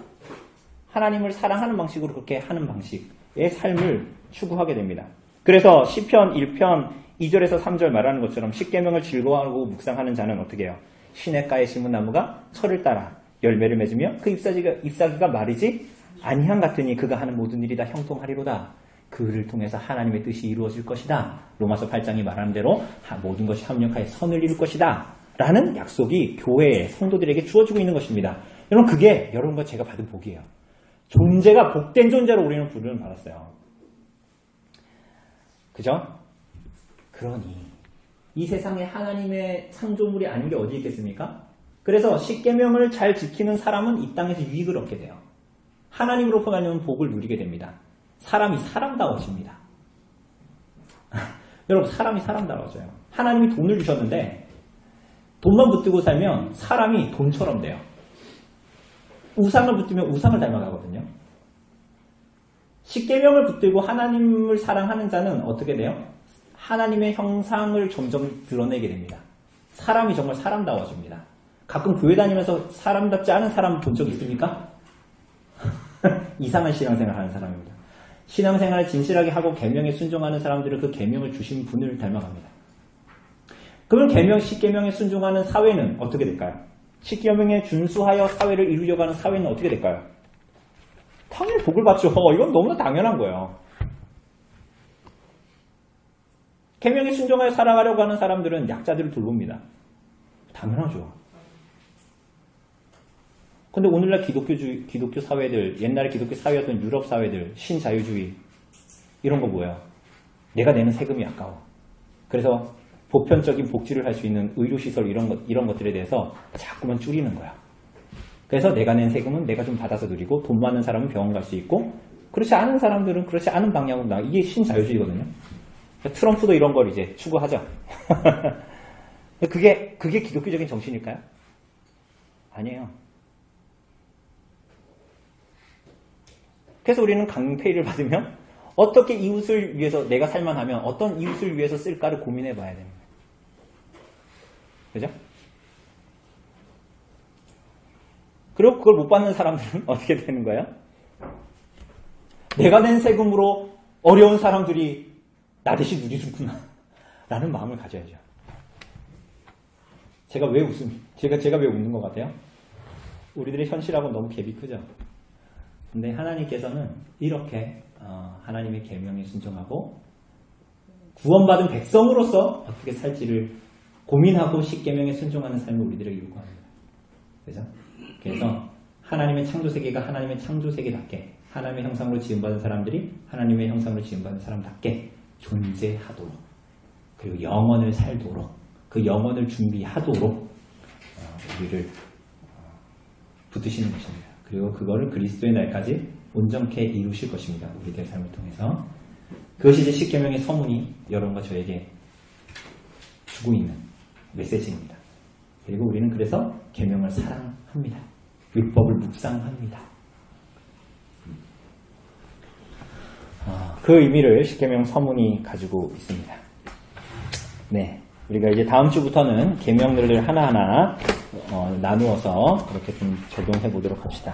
[SPEAKER 1] 하나님을 사랑하는 방식으로 그렇게 하는 방식의 삶을 추구하게 됩니다. 그래서 시편 1편 2절에서 3절 말하는 것처럼 십계명을 즐거워하고 묵상하는 자는 어떻게 해요? 시냇가에 심은 나무가 철을 따라 열매를 맺으며 그 잎사귀가 마르지 아니한 같으니 그가 하는 모든 일이 다 형통하리로다. 그를 통해서 하나님의 뜻이 이루어질 것이다. 로마서 8장이 말하는 대로 모든 것이 합력하여 선을 이룰 것이다. 라는 약속이 교회의 성도들에게 주어지고 있는 것입니다. 여러분 그게 여러분과 제가 받은 복이에요. 존재가 복된 존재로 우리는 부름을 받았어요. 그죠? 그러니 이 세상에 하나님의 창조물이 아닌 게 어디 있겠습니까? 그래서 십계명을 잘 지키는 사람은 이 땅에서 유익을 얻게 돼요. 하나님으로부터 말미암은 복을 누리게 됩니다. 사람이 사람다워집니다. 여러분, 사람이 사람다워져요. 하나님이 돈을 주셨는데 돈만 붙들고 살면 사람이 돈처럼 돼요. 우상을 붙들면 우상을 닮아가거든요. 십계명을 붙들고 하나님을 사랑하는 자는 어떻게 돼요? 하나님의 형상을 점점 드러내게 됩니다. 사람이 정말 사람다워집니다. 가끔 교회 다니면서 사람답지 않은 사람 본 적 있습니까? 이상한 신앙생활 하는 사람입니다. 신앙생활을 진실하게 하고 계명에 순종하는 사람들은 그 계명을 주신 분을 닮아갑니다. 그러면 십계명에 순종하는 사회는 어떻게 될까요? 십계명에 준수하여 사회를 이루려고 하는 사회는 어떻게 될까요? 당연히 복을 받죠. 이건 너무나 당연한 거예요. 계명에 순종하여 살아가려고 하는 사람들은 약자들을 돌봅니다. 당연하죠. 근데 오늘날 기독교 사회들, 옛날에 기독교 사회였던 유럽 사회들, 신자유주의, 이런 거 뭐예요? 내가 내는 세금이 아까워. 그래서 보편적인 복지를 할 수 있는 의료시설 이런 것들에 대해서 자꾸만 줄이는 거야. 그래서 내가 낸 세금은 내가 좀 받아서 누리고 돈 많은 사람은 병원 갈 수 있고 그렇지 않은 사람들은 그렇지 않은 방향으로 나가. 이게 신자유주의거든요. 트럼프도 이런 걸 이제 추구하죠. 그게 기독교적인 정신일까요? 아니에요. 그래서 우리는 강페이를 받으면 어떻게 이웃을 위해서 내가 살만하면 어떤 이웃을 위해서 쓸까를 고민해 봐야 됩니다. 그죠? 그리고 그걸 못 받는 사람들은 어떻게 되는 거예요? 내가 낸 세금으로 어려운 사람들이 나 대신 누리는구나 라는 마음을 가져야죠. 제가 왜 웃는 것 같아요? 우리들의 현실하고는 너무 갭이 크죠. 근데 하나님께서는 이렇게 하나님의 계명에 순종하고 구원받은 백성으로서 어떻게 살지를 고민하고 십계명에 순종하는 삶을 우리들에게 요구합니다. 그죠? 그래서 하나님의 창조세계가 하나님의 창조세계답게 하나님의 형상으로 지음받은 사람들이 하나님의 형상으로 지음받은 사람답게 존재하도록 그리고 영원을 살도록 그 영원을 준비하도록 우리를 붙드시는 것입니다. 그리고 그거를 그리스도의 날까지 온전케 이루실 것입니다. 우리들의 삶을 통해서. 그것이 이제 십계명의 서문이 여러분과 저에게 주고 있는 메시지입니다. 그리고 우리는 그래서 계명을 사랑합니다. 율법을 묵상합니다. 그 의미를 십계명 서문이 가지고 있습니다. 네, 우리가 이제 다음 주부터는 계명들을 하나하나 나누어서 이렇게 좀 적용해 보도록 합시다.